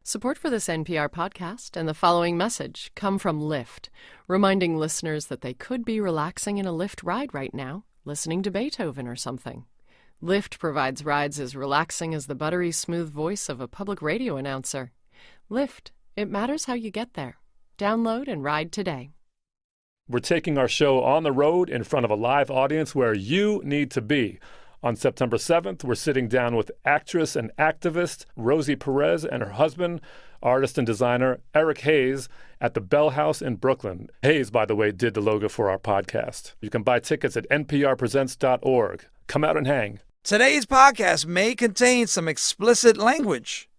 Support for this NPR podcast and the following message come from Lyft, reminding listeners that they could be relaxing in a Lyft ride right now, listening to Beethoven or something. Lyft provides rides as relaxing as the buttery smooth voice of a public radio announcer. Lyft, it matters how you get there. Download and ride today. We're taking our show on the road in front of a live audience where you need to be. On September 7th, we're sitting down with actress and activist Rosie Perez and her husband, artist and designer Eric Hayes, at the Bell House in Brooklyn. Hayes, by the way, did the logo for our podcast. You can buy tickets at nprpresents.org. Come out and hang. Today's podcast may contain some explicit language.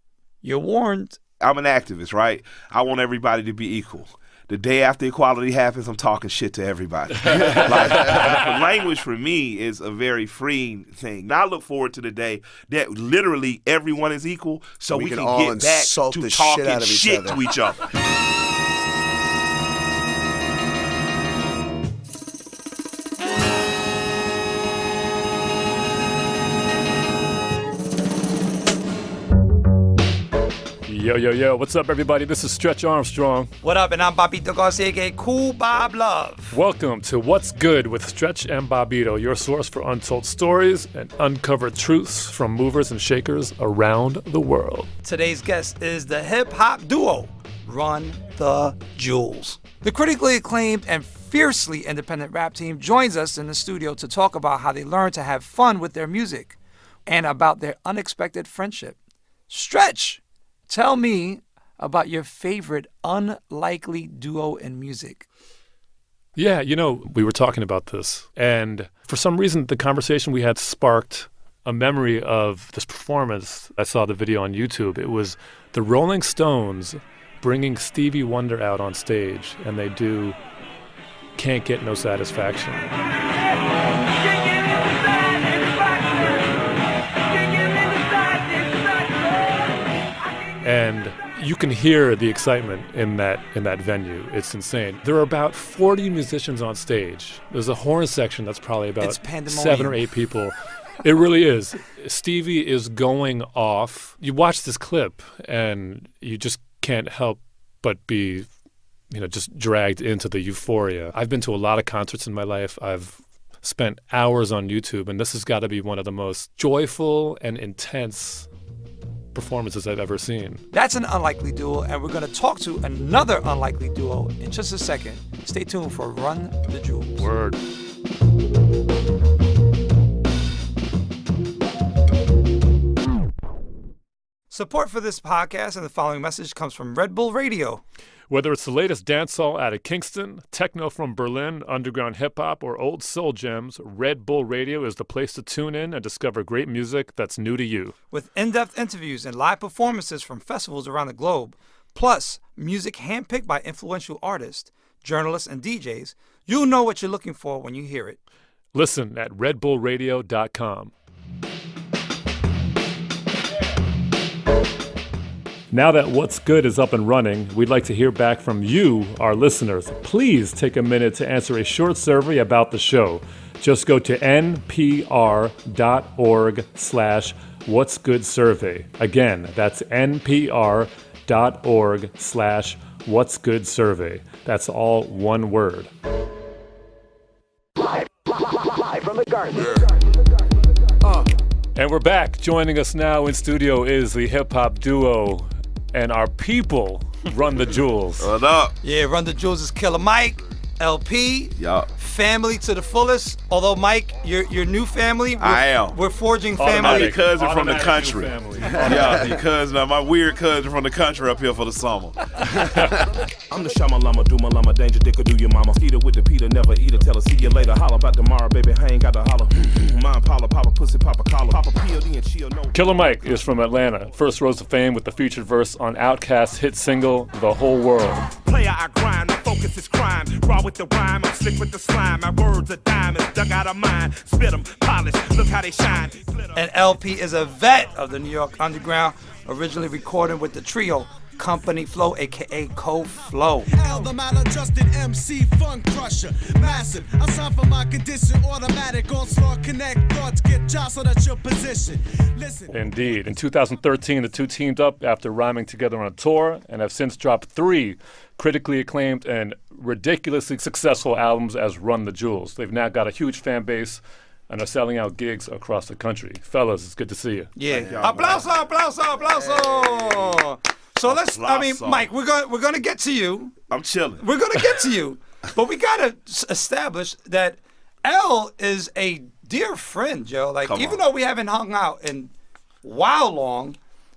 You're warned. I'm an activist, right? I want everybody to be equal. The day after equality happens, I'm talking shit to everybody. Language for me is a very freeing thing. Now I look forward to the day that literally everyone is equal, so we can get back to talking shit to each other. Yo, what's up, everybody? This is Stretch Armstrong. What up? And I'm Bobbito Garcia, aka Cool Bob Love. Welcome to What's Good with Stretch and Bobbito, your source for untold stories and uncovered truths from movers and shakers around the world. Today's guest is the hip-hop duo, Run the Jewels. The critically acclaimed and fiercely independent rap team joins us in the studio to talk about how they learned to have fun with their music and about their unexpected friendship. Stretch! Tell me about your favorite unlikely duo in music. Yeah, we were talking about this, and for some reason, the conversation we had sparked a memory of this performance. I saw the video on YouTube. It was the Rolling Stones bringing Stevie Wonder out on stage, and they do Can't Get No Satisfaction. And you can hear the excitement in that venue. It's insane. There are about 40 musicians on stage. There's a horn section that's probably about 7 or 8 people. It really is. Stevie is going off. You watch this clip and you just can't help but be, just dragged into the euphoria. I've been to a lot of concerts in my life. I've spent hours on YouTube, and this has got to be one of the most joyful and intense performances I've ever seen. That's an unlikely duo, and we're going to talk to another unlikely duo in just a second. Stay tuned for Run the Jewels. Word. Support for this podcast and the following message comes from Red Bull Radio. Whether it's the latest dancehall out of Kingston, techno from Berlin, underground hip-hop, or old soul gems, Red Bull Radio is the place to tune in and discover great music that's new to you. With in-depth interviews and live performances from festivals around the globe, plus music handpicked by influential artists, journalists, and DJs, you'll know what you're looking for when you hear it. Listen at redbullradio.com. Now that What's Good is up and running, we'd like to hear back from you, our listeners. Please take a minute to answer a short survey about the show. Just go to npr.org/whatsgoodsurvey. Again, that's npr.org/whatsgoodsurvey. That's all one word. Live from the garden. And we're back. Joining us now in studio is the hip-hop duo and our people, Run the Jewels. What up? Yeah, Run the Jewels is Killer Mike, LP, yup. Family to the fullest. Although, Mike, your new family, we're forging family. My cousin from the country. Yeah, your cousin, my weird cousin from the country up here for the summer. I'm the Shama Lama, do my Lama, danger dicker, do your mama. Feed her with the Peter, never eat her, tell her see you later. Holla about tomorrow, baby, I ain't got to holler. Mine, Paula, Papa, pussy, Papa, collar. Papa, POD and chill, no. Killer Mike is from Atlanta. First rose to fame with the featured verse on Outkast's hit single, The Whole World. Player, I grind, my focus is crime. Raw with the rhyme, I'm slick with the slime. My words are diamonds, dug out of mine. Spit them, polish, look how they shine. And LP is a vet of the New York Underground. originally recorded with the trio Company Flow, aka Co-Flow. L, the maladjusted MC fun crusher, massive. I sign for my condition, automatic, onslaught, connect, thoughts get jostled at your position. Listen. Indeed. In 2013, the two teamed up after rhyming together on a tour and have since dropped 3 critically acclaimed and ridiculously successful albums as Run the Jewels. They've now got a huge fan base and are selling out gigs across the country. Fellas, it's good to see you. Yeah. Aplauso, aplauso, aplauso. So let's, Mike, we're going to get to you. I'm chilling. We're going to get to you. But we got to establish that L is a dear friend, Joe. Like, even though we haven't hung out in while long,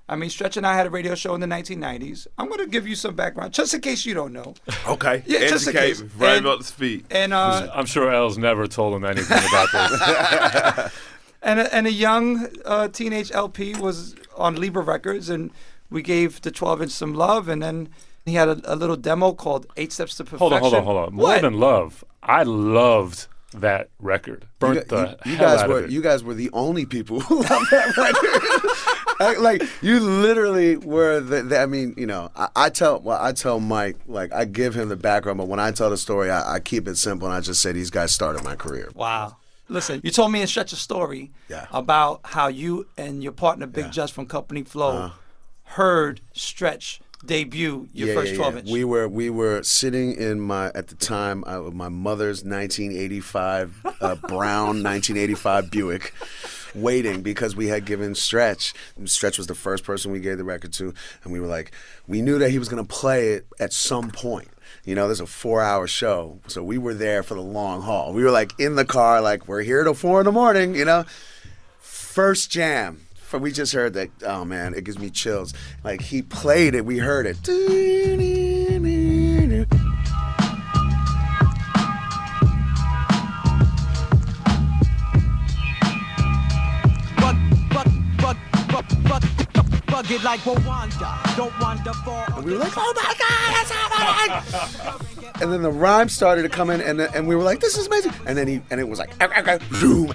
I mean, Stretch and I had a radio show in the 1990s. I'm going to give you some background, just in case you don't know. Okay. Yeah, just in case. Right up to speed. And I'm sure L's never told him anything about this. and a young teenage LP was on Libra Records, and we gave the 12-inch some love, and then he had a little demo called 8 Steps to Perfection. Hold on. More than love, I loved that record. Burnt the hell out of it. You guys were the only people who loved that record. Like, you literally were I mean, you know, I tell Mike, like, I give him the background, but when I tell the story, I keep it simple, and I just say these guys started my career. Wow. Listen, you told me in Stretch a story about how you and your partner, Big Just from Company Flow, heard Stretch debut your first 12-inch. We were sitting in at the time, my mother's 1985 brown 1985 Buick, waiting because we had given Stretch was the first person we gave the record to, and we were like, we knew that he was going to play it at some point. You know, there's a 4-hour show, so we were there for the long haul. We were like in the car, like, we're here till 4 a.m, you know. First jam. We just heard that, oh man, it gives me chills. Like, he played it, we heard it. Bug it like Rwanda, don't wander far. And we were like, oh my God, that's happening! And then the rhyme started to come in, and we were like, this is amazing. And then it was like, zoom.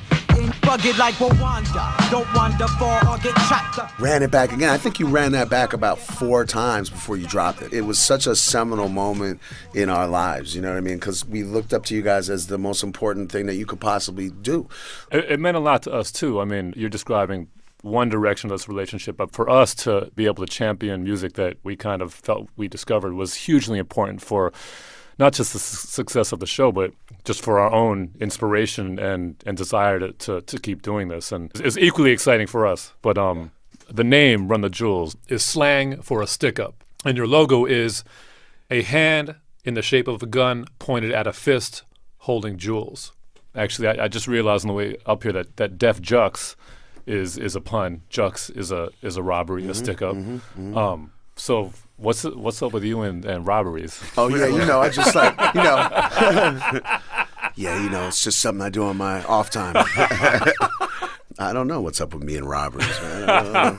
Bug it like Rwanda, don't wander far or get trapped up. Ran it back again. I think you ran that back about 4 times before you dropped it. It was such a seminal moment in our lives, you know what I mean? Because we looked up to you guys as the most important thing that you could possibly do. It meant a lot to us, too. I mean, you're describing one directionless relationship, but for us to be able to champion music that we kind of felt we discovered was hugely important for not just the success of the show, but just for our own inspiration and desire to keep doing this. And it's equally exciting for us. But the name Run the Jewels is slang for a stick-up. And your logo is a hand in the shape of a gun pointed at a fist holding jewels. Actually, I just realized on the way up here that Def Jux is a pun. Jux is a robbery, a stick-up. So what's up with you and robberies? Oh yeah, you know, I just like, you know, yeah, you know, it's just something I do on my off time. I don't know what's up with me and robberies, man.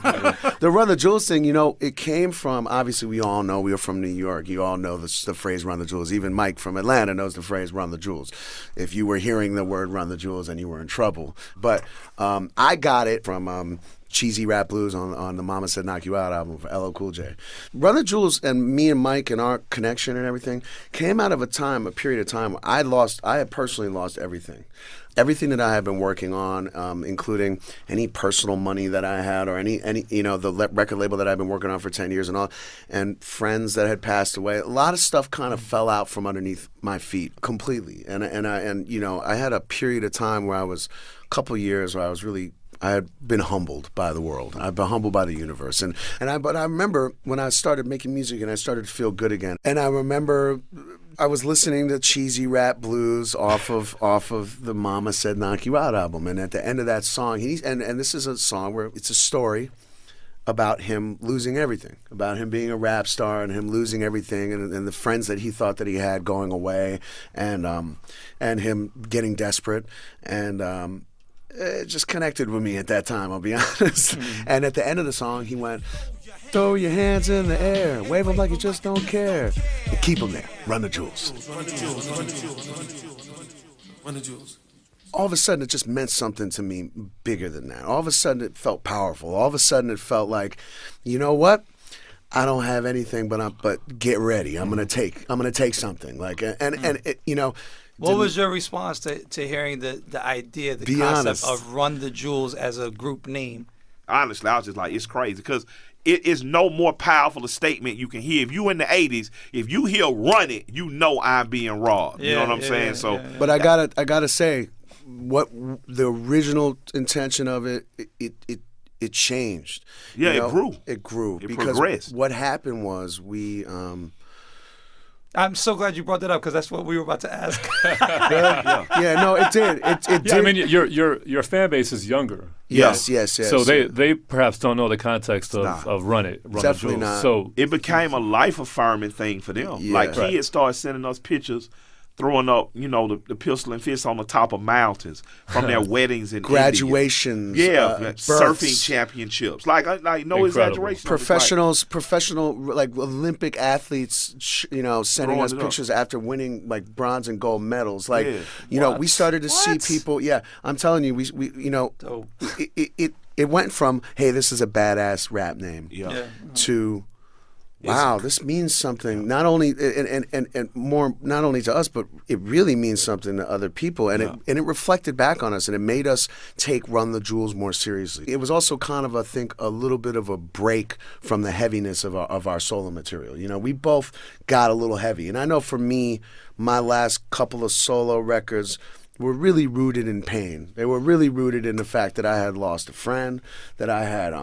The Run the Jewels thing, you know, it came from, obviously we all know, we are from New York. You all know the phrase Run the Jewels. Even Mike from Atlanta knows the phrase Run the Jewels. If you were hearing the word Run the Jewels, then you were in trouble. But I got it from Cheesy Rap Blues on the Mama Said Knock You Out album for LL Cool J. Run the Jewels and me and Mike and our connection and everything came out of a period of time where I had personally lost everything. Everything that I had been working on, including any personal money that I had or any you know, the record label that I've been working on for 10 years and all, and friends that had passed away, a lot of stuff kind of fell out from underneath my feet completely. And you know, I had a period of time where a couple of years where I had been humbled by the world. I've been humbled by the universe. But I remember when I started making music and I started to feel good again. And I remember I was listening to Cheesy Rap Blues off of the Mama Said Knock You Out album. And at the end of that song, and this is a song where it's a story about him losing everything, about him being a rap star and him losing everything and the friends that he thought that he had going away and him getting desperate and it just connected with me at that time, I'll be honest. And at the end of the song, he went, throw your hands in the air, wave them like you just don't care, and keep them there. Run the jewels. Run the jewels. Run the jewels. Run the jewels. Run the jewels. all of a sudden it just meant something to me bigger than that. All of a sudden it felt powerful. All of a sudden it felt like, you know what? I don't have anything, but get ready. I'm gonna take something. Like and it, you know. What was your response to hearing the idea, the concept of Run the Jewels as a group name? Honestly, I was just like, it's crazy because it is no more powerful a statement you can hear. If you in the 80s, if you hear "Run It," you know I'm being robbed. You know what I'm saying? So, but I gotta say, what the original intention of it changed. Yeah, you know? It grew. It because progressed. What happened was we. I'm so glad you brought that up because that's what we were about to ask. Yeah, no, it did. It did. I mean, your fan base is younger. Yes. So they perhaps don't know the context of Run It. Definitely not. So it became a life affirming thing for them. Yeah. Like kids started sending us pictures, throwing up, the pistol and fist on the top of mountains from their weddings and graduations, surfing championships. Like no Incredible. Exaggeration. Professional like Olympic athletes, sending us pictures after winning like bronze and gold medals. Like, we started to see people. Yeah, I'm telling you, we it went from, hey, this is a badass rap name, to, wow, this means something. Not only and more, not only to us, but it really means something to other people. And it reflected back on us, and it made us take Run the Jewels more seriously. It was also kind of, I think, a little bit of a break from the heaviness of our solo material. We both got a little heavy, and I know for me, my last couple of solo records were really rooted in pain. They were really rooted in the fact that I had lost a friend, that I had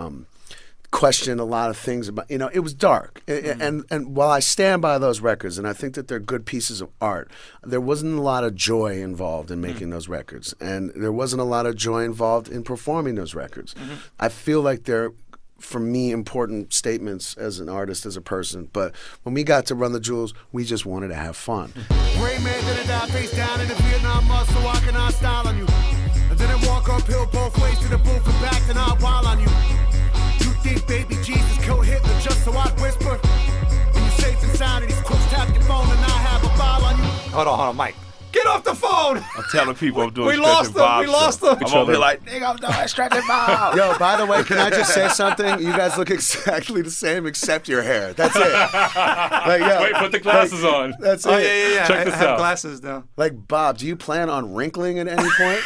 questioned a lot of things about, it was dark. And while I stand by those records, and I think that they're good pieces of art, there wasn't a lot of joy involved in making those records. And there wasn't a lot of joy involved in performing those records. I feel like they're, for me, important statements as an artist, as a person. But when we got to Run the Jewels, we just wanted to have fun. Rain Man did it down, face down in the Vietnam mud, so I cannot style on you. And then it walk uphill both ways to the booth and back, then I'll wild on you. You think baby Jesus killed Hitler just so I'd whisper? And you're safe and sound, and these crooks tap your phone and I have a file on you. Hold on, Mike. Get off the phone! I'm telling people I'm doing We lost them. I'm over here like, nigga, I'm doing Stretch and Bob. Yo, by the way, can I just say something? You guys look exactly the same except your hair. That's it. Wait, put the glasses on. That's it. Oh, yeah. Check this I have out. glasses now. Like, Bob, do you plan on wrinkling at any point?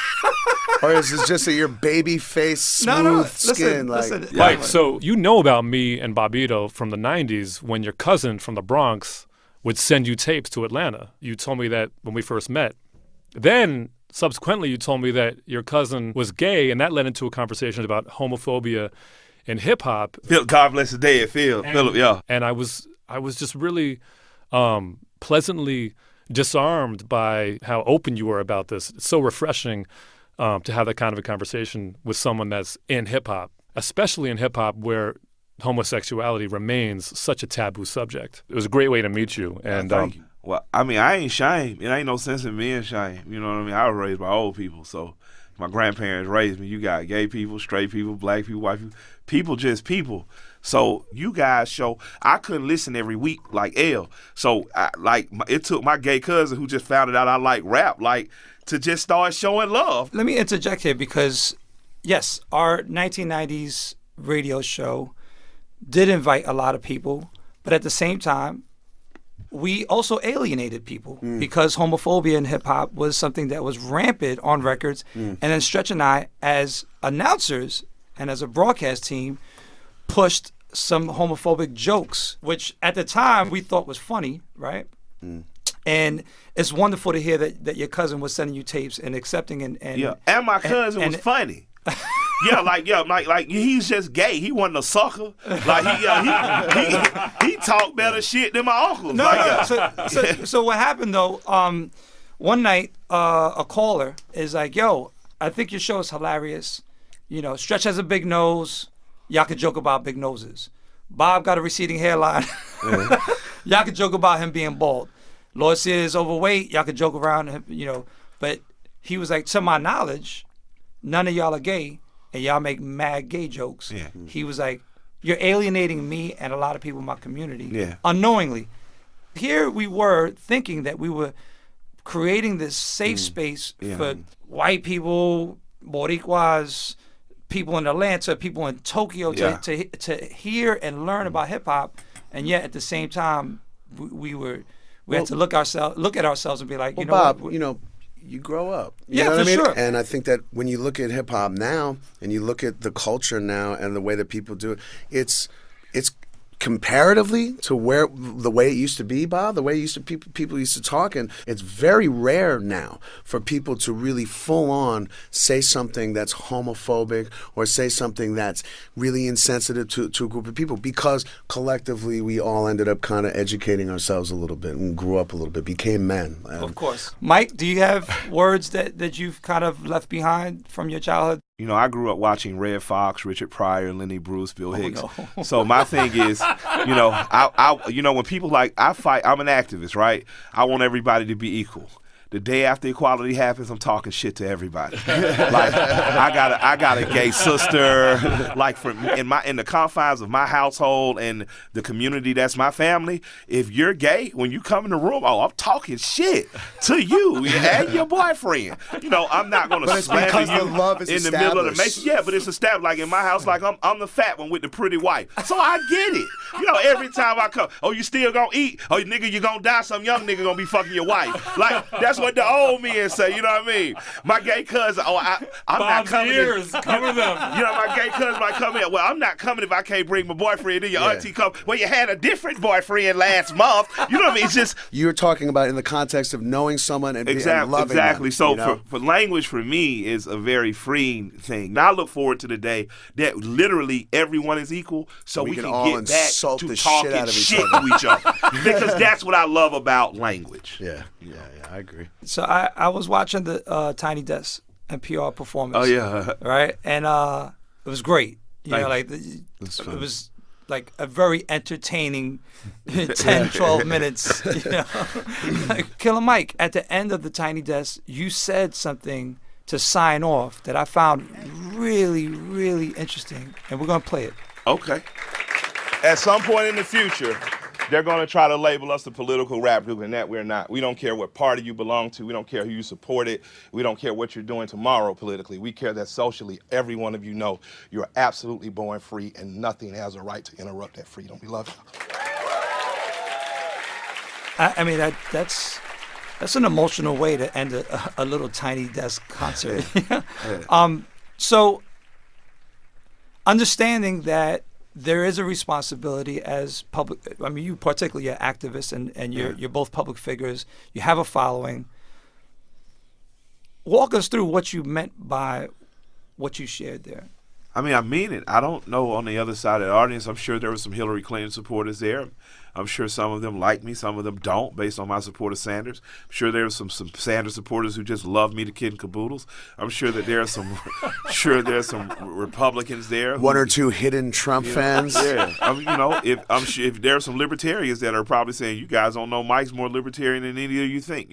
Or is this just your baby face, smooth skin? Listen. Mike, so you know about me and Bobbito from the 90s when your cousin from the Bronx would send you tapes to Atlanta. You told me that when we first met. Then, subsequently, you told me that your cousin was gay, and that led into a conversation about homophobia in hip-hop. God bless the dead, Philip, yeah. And I was just really pleasantly disarmed by how open you were about this. It's so refreshing to have that kind of a conversation with someone that's in hip-hop, especially in hip-hop where homosexuality remains such a taboo subject. It was a great way to meet you. And thank you. Well, I mean, I ain't shamed. It ain't no sense in being shamed. You know what I mean? I was raised by old people, so my grandparents raised me. You got gay people, straight people, black people, white people just people. So you guys show, I couldn't listen every week like L. So it took my gay cousin who just found out I like rap, to just start showing love. Let me interject here because, yes, our 1990s radio show did invite a lot of people, but at the same time, we also alienated people because homophobia in hip-hop was something that was rampant on records. And then Stretch and I, as announcers and as a broadcast team, pushed some homophobic jokes, which at the time we thought was funny, right? And it's wonderful to hear that your cousin was sending you tapes and accepting and my cousin was funny. Like he's just gay. He wasn't a sucker. Like he talked better shit than my uncles. So what happened though? One night, a caller is like, "Yo, I think your show is hilarious. Stretch has a big nose. Y'all could joke about big noses. Bob got a receding hairline. Y'all could joke about him being bald. Loycia is overweight. Y'all could joke around him. But he was like, to my knowledge, none of y'all are gay, and y'all make mad gay jokes." Yeah. He was like, "You're alienating me and a lot of people in my community unknowingly." Here we were thinking that we were creating this safe space for white people, Boricuas, people in Atlanta, people in Tokyo to hear and learn about hip hop, and yet at the same time we had to look at ourselves and be like, Bob, you grow up. You know what I mean? Sure. And I think that when you look at hip hop now and you look at the culture now and the way that people do it, it's comparatively to the way it used to be, Bob, the way people used to talk, and it's very rare now for people to really full on say something that's homophobic or say something that's really insensitive to a group of people, because collectively we all ended up kind of educating ourselves a little bit and grew up a little bit, became men. Of course. Mike, do you have words that you've kind of left behind from your childhood? I grew up watching Red Fox, Richard Pryor, Lenny Bruce, Bill Hicks. No. So my thing is, when people I fight, I'm an activist, right? I want everybody to be equal. The day after equality happens, I'm talking shit to everybody. Like I got a gay sister. Like in the confines of my household and the community that's my family. If you're gay, when you come in the room, I'm talking shit to you and your boyfriend. I'm not gonna slander you in the middle of the mason. Yeah, but it's established. Like in my house, like I'm the fat one with the pretty wife, so I get it. Every time I come, you still gonna eat? Nigga, you gonna die? Some young nigga gonna be fucking your wife. Like that's what the old men say, you know what I mean? My gay cousin, I'm not coming. Cover them. My gay cousin might come in. Well, I'm not coming if I can't bring my boyfriend. Then your auntie come. Well, you had a different boyfriend last month. You know what I mean? It's just you're talking about in the context of knowing someone and loving them. Exactly. So for language for me is a very freeing thing. Now I look forward to the day that literally everyone is equal, so we can all get back insult to the talking shit out of shit to each other. Because that's what I love about language. Yeah, I agree. So I was watching the Tiny Desk NPR performance. Oh yeah, right, and it was great. It was like a very entertaining 10, 12 minutes. Killer Mike, at the end of the Tiny Desk, you said something to sign off that I found really, really interesting, and we're gonna play it. Okay. At some point in the future, they're going to try to label us a political rap group, and that we're not. We don't care what party you belong to. We don't care who you supported. We don't care what you're doing tomorrow politically. We care that socially, every one of you know you're absolutely born free, and nothing has a right to interrupt that freedom. We love you. I mean, that's an emotional way to end a little Tiny Desk concert. So, understanding that there is a responsibility as public. I mean, you particularly are activists, and you're both public figures. You have a following. Walk us through what you meant by what you shared there. I mean, I mean it. I don't know on the other side of the audience. I'm sure there were some Hillary Clinton supporters there. I'm sure some of them like me, some of them don't, based on my support of Sanders. I'm sure there are some Sanders supporters who just love me to kid and caboodles. I'm sure that there are some Republicans there. One or two hidden Trump fans. Yeah, if there are some libertarians that are probably saying, you guys don't know Mike's more libertarian than any of you think.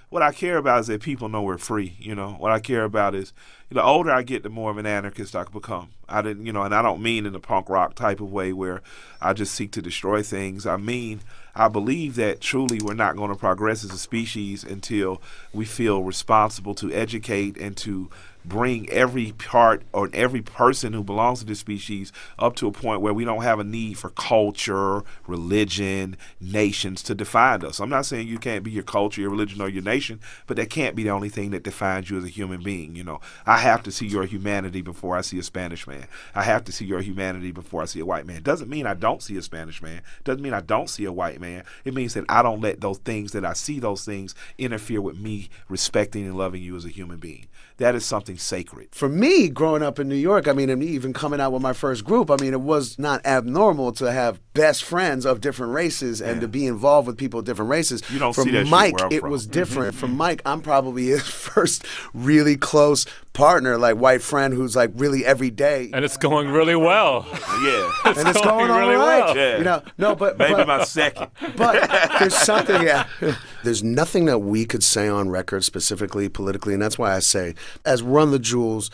What I care about is that people know we're free. What I care about is, the older I get, the more of an anarchist I can become. And I don't mean in a punk rock type of way where I just seek to destroy things. I believe that truly we're not going to progress as a species until we feel responsible to educate and to bring every part or every person who belongs to this species up to a point where we don't have a need for culture, religion, nations to define us. I'm not saying you can't be your culture, your religion, or your nation, but that can't be the only thing that defines you as a human being. I have to see your humanity before I see a Spanish man. I have to see your humanity before I see a white man. Doesn't mean I don't see a Spanish man. Doesn't mean I don't see a white man. It means that I don't let those things that I see, those things, interfere with me respecting and loving you as a human being. That is something sacred. For me, growing up in New York, and even coming out with my first group, it was not abnormal to have best friends of different races and to be involved with people of different races. You don't For see that Mike, shit where I'm it from. was different. For Mike, I'm probably his first really close partner, like white friend who's like really every day. And it's going really well. Yeah. And it's going all really right. well. Yeah. But maybe my second. But there's something, there's nothing that we could say on record specifically politically, and that's why I say, as Run the Jewels,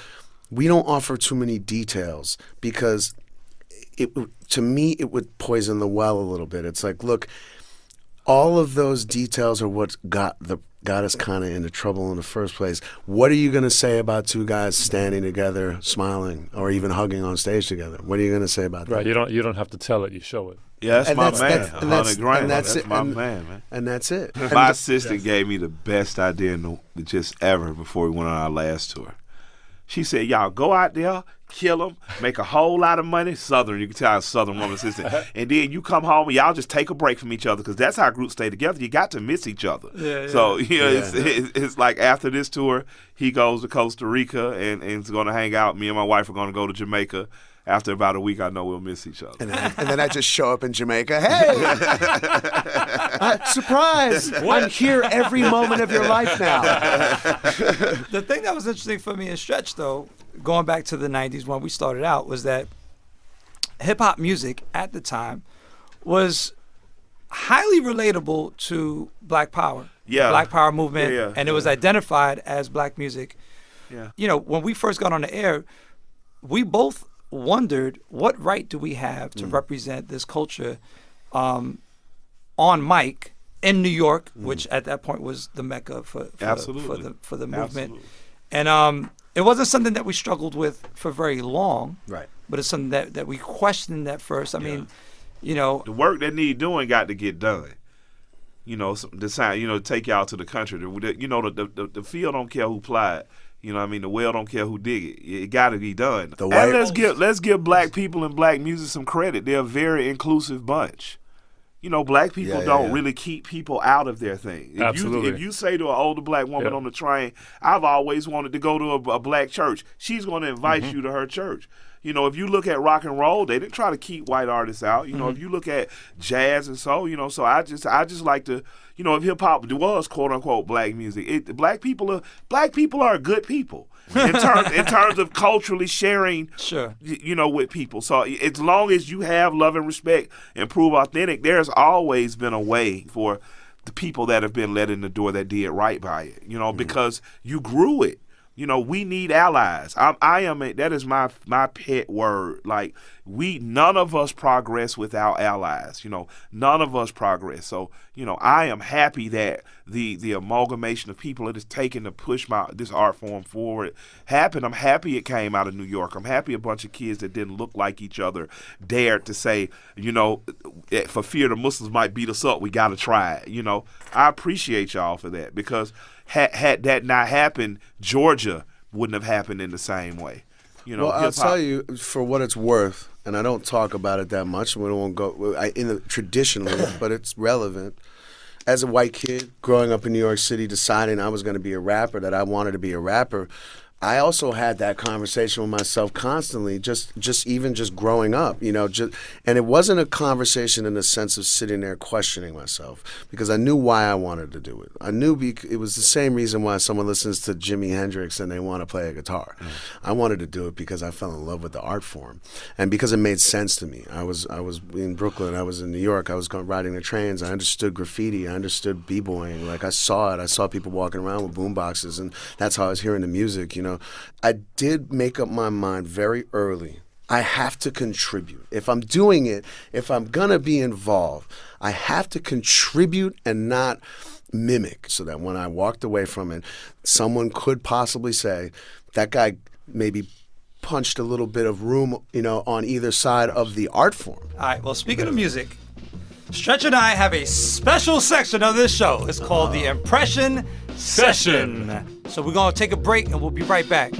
we don't offer too many details because to me it would poison the well a little bit. It's like, look, all of those details are what got the got us kind of into trouble in the first place. What are you going to say about two guys standing together, smiling, or even hugging on stage together? What are you going to say about that? Right, you don't have to tell it, you show it. Yeah, that's my man. That's my man. And that's it. My assistant gave me the best idea just ever before we went on our last tour. She said, y'all go out there, kill them, make a whole lot of money. Southern, you can tell I'm a Southern woman assistant. And then you come home and y'all just take a break from each other because that's how groups stay together. You got to miss each other. Yeah. So, it's like after this tour, he goes to Costa Rica and is going to hang out. Me and my wife are going to go to Jamaica. After about a week, I know we'll miss each other. And then I just show up in Jamaica. Hey! Surprise! I'm here every moment of your life now. The thing that was interesting for me in Stretch, though, going back to the 90s when we started out, was that hip-hop music at the time was highly relatable to Black Power. Yeah. Black Power movement. Yeah. And it was identified as Black music. Yeah. You know, when we first got on the air, we both wondered what right do we have to represent this culture on mic in New York, which at that point was the mecca for the movement. Absolutely. And it wasn't something that we struggled with for very long, right? But it's something that we questioned at first. I mean, you know, the work that need doing got to get done. You know, decide. You know, take y'all to the country. You know, the field don't care who ply it. You know what I mean? The well don't care who dig it. It got to be done. And let's give Black people and Black music some credit. They're a very inclusive bunch. You know, Black people don't really keep people out of their thing. Absolutely. If you say to an older Black woman on the train, I've always wanted to go to a Black church, she's going to invite you to her church. You know, if you look at rock and roll, they didn't try to keep white artists out. You know, if you look at jazz and soul, you know, so I just like to, you know, if hip hop was quote unquote Black music, Black people are good people in terms of culturally sharing, you know, with people. So as long as you have love and respect and prove authentic, there's always been a way for the people that have been let in the door that did right by it. You know, because you grew it. You know, we need allies. That is my pet word. Like, none of us progress without allies. You know, none of us progress. So, you know, I am happy that the amalgamation of people it has taken to push this art form forward happened. I'm happy it came out of New York. I'm happy a bunch of kids that didn't look like each other dared to say, you know, for fear the Muslims might beat us up, we got to try it. You know, I appreciate y'all for that because had that not happened, Georgia wouldn't have happened in the same way. You know, well, I'll tell you for what it's worth, and I don't talk about it that much. We won't go traditionally, but it's relevant. As a white kid growing up in New York City, deciding I was going to be a rapper, that I wanted to be a rapper, I also had that conversation with myself constantly, just growing up, you know, and it wasn't a conversation in the sense of sitting there questioning myself because I knew why I wanted to do it. I knew it was the same reason why someone listens to Jimi Hendrix and they want to play a guitar. I wanted to do it because I fell in love with the art form and because it made sense to me. I was in Brooklyn, I was in New York, I was riding the trains, I understood graffiti, I understood b-boying, like I saw it. I saw people walking around with boomboxes and that's how I was hearing the music, you know. I did make up my mind very early. I have to contribute. If I'm doing it, if I'm going to be involved, I have to contribute and not mimic so that when I walked away from it, someone could possibly say, that guy maybe punched a little bit of room, you know, on either side of the art form. All right, well, speaking of music, Stretch and I have a special section of this show. It's called the Impression Session. So we're going to take a break and we'll be right back.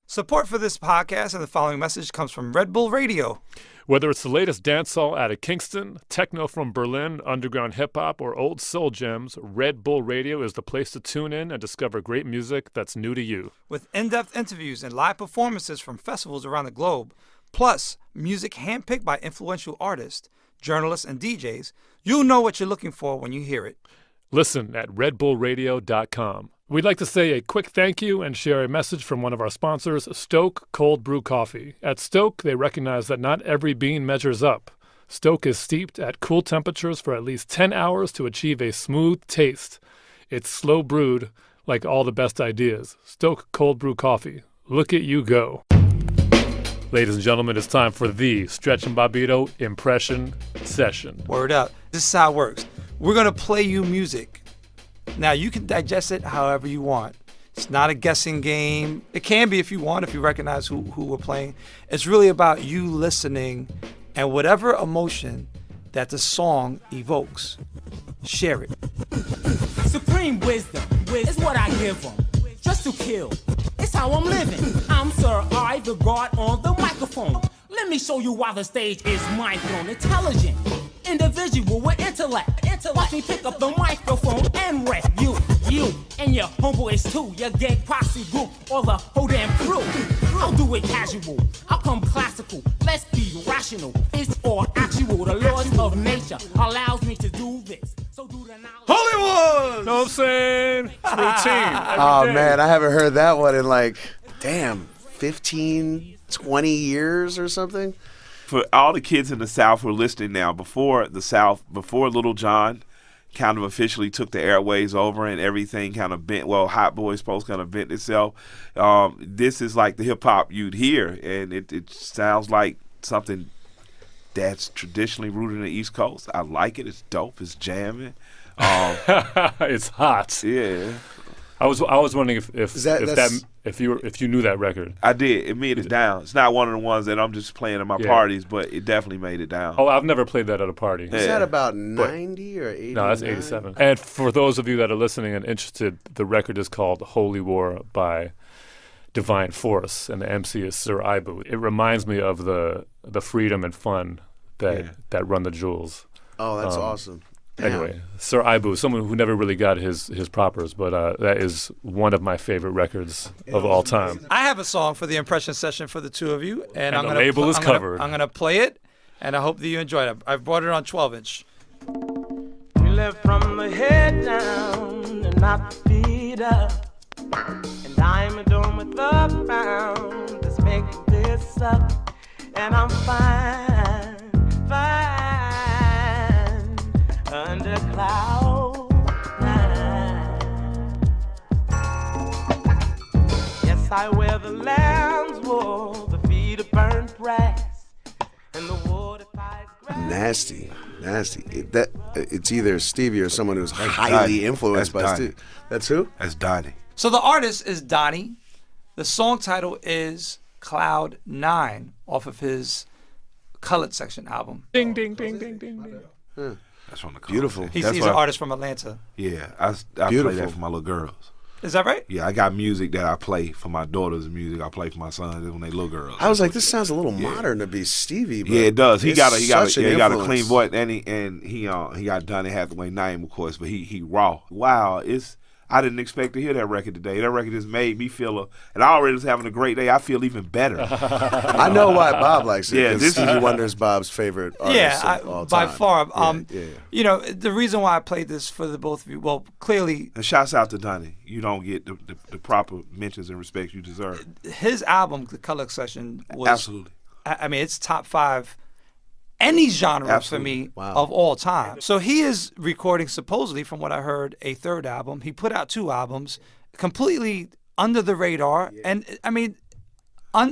Support for this podcast and the following message comes from Red Bull Radio. Whether it's the latest dancehall out of Kingston, techno from Berlin, underground hip-hop, or old soul gems, Red Bull Radio is the place to tune in and discover great music that's new to you. With in-depth interviews and live performances from festivals around the globe, plus music handpicked by influential artists, journalists, and DJs, you'll know what you're looking for when you hear it. Listen at redbullradio.com. We'd like to say a quick thank you and share a message from one of our sponsors, Stoke Cold Brew Coffee. At Stoke, they recognize that not every bean measures up. Stoke is steeped at cool temperatures for at least 10 hours to achieve a smooth taste. It's slow brewed, like all the best ideas. Stoke Cold Brew Coffee. Look at you go. Ladies and gentlemen, it's time for the Stretch and Bobbito impression session. Word up. This is how it works. We're going to play you music. Now, you can digest it however you want. It's not a guessing game. It can be if you want, if you recognize who we're playing. It's really about you listening and whatever emotion that the song evokes, share it. Supreme wisdom is what I give them. Just to kill. It's how I'm living. I'm Sir I, the God on the microphone. Let me show you why the stage is mind-blown. Intelligent, individual with intellect. Watch me pick up the microphone and rap you and your homeboys too. Your gang posse group or the whole damn crew. I'll do it casual. I'll come classical. Let's be rational. It's all actual. The laws of nature allows me to do this. So do the knowledge. Hollywood! Know what I'm saying? It's routine. Oh, every day. man, I haven't heard that one in like, 15, 20 years or something. For all the kids in the South who are listening now, before Little John kind of officially took the airways over and everything kind of bent, Hot Boys Post kind of bent itself, this is like the hip-hop you'd hear, and it sounds like something that's traditionally rooted in the East Coast. I like it. It's dope. It's jamming. It's hot. Yeah. I was wondering if you knew that record. I did. It made it down. It's not one of the ones that I'm just playing at my parties, but it definitely made it down. Oh, I've never played that at a party. Is that about 90 or 80? No, that's 87. And for those of you that are listening and interested, the record is called Holy War by Divine Force, and the MC is Sir Ibu. It reminds me of the freedom and fun that run the jewels. Oh, that's awesome. Anyway, Sir Ibu, someone who never really got his propers, but that is one of my favorite records of all time. I have a song for the impression session for the two of you, and I'm the gonna label is covered. I'm going to play it, and I hope that you enjoy it. I've brought it on 12-inch. We live from the head down and not the feet up. And I'm doing with the pound. Let's make this up. And I'm fine under cloud nine. Yes, I wear the lamb's wool, the feet of burnt brass, and the water pipes. Nasty. It's either Stevie or someone who's highly influenced by Stevie. That's who? That's Donnie. So the artist is Donnie. The song title is Cloud 9 off of his Colored Section album. Ding, ding, ding, ding, ding, ding. That's from the Beautiful. He's an artist from Atlanta. Yeah, I play that for my little girls. Is that right? Yeah, I got music that I play for my daughters, music I play for my sons when they little girls. I was like, this sounds a little modern to be Stevie. But yeah, it does. He got a clean voice. voice, and he got Donny Hathaway name, of course, but he raw. Wow, I didn't expect to hear that record today. That record just made me feel and I already was having a great day. I feel even better. I know why Bob likes it. Yeah, this Stevie Wonder's Bob's favorite artist of all time. By far. Yeah. You know, the reason why I played this for the both of you, well, clearly. And shouts out to Donnie. You don't get the proper mentions and respect you deserve. His album, The Color Section, was absolutely. I mean, it's top 5 any genre for me of all time. So he is recording, supposedly, from what I heard, a third album. He put out 2 albums, completely under the radar. Yeah. And, I mean,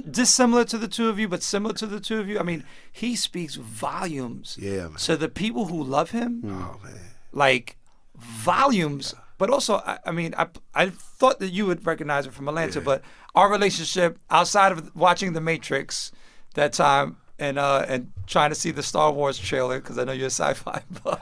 dissimilar to the two of you, but similar to the two of you. I mean, he speaks volumes to the people who love him. Oh, man. Like, volumes. Yeah. But also, I thought that you would recognize it from Atlanta, but our relationship outside of watching The Matrix that time, and trying to see the Star Wars trailer, because I know you're a sci-fi buff,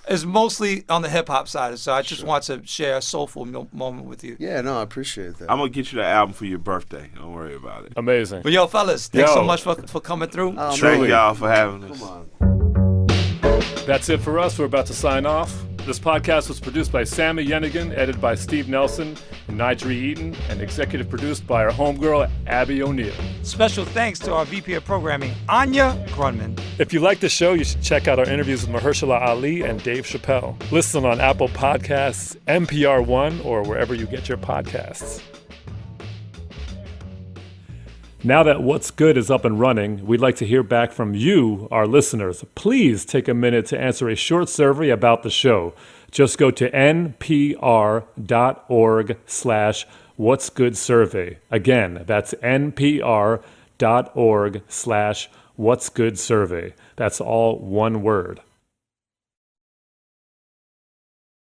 is mostly on the hip-hop side. So I just want to share a soulful moment with you. Yeah, no, I appreciate that. I'm going to get you the album for your birthday. Don't worry about it. Amazing. Well, yo, fellas, thanks so much for coming through. Thank y'all for having us. Come on. That's it for us. We're about to sign off. This podcast was produced by Sammy Yenigan, edited by Steve Nelson and Nigel Eaton, and executive produced by our homegirl, Abby O'Neill. Special thanks to our VP of Programming, Anya Grunman. If you like the show, you should check out our interviews with Mahershala Ali and Dave Chappelle. Listen on Apple Podcasts, NPR One, or wherever you get your podcasts. Now that What's Good is up and running, we'd like to hear back from you, our listeners. Please take a minute to answer a short survey about the show. Just go to npr.org/what'sgoodsurvey. Again, that's npr.org/what'sgoodsurvey. www.what'sgoodsurvey. That's all one word.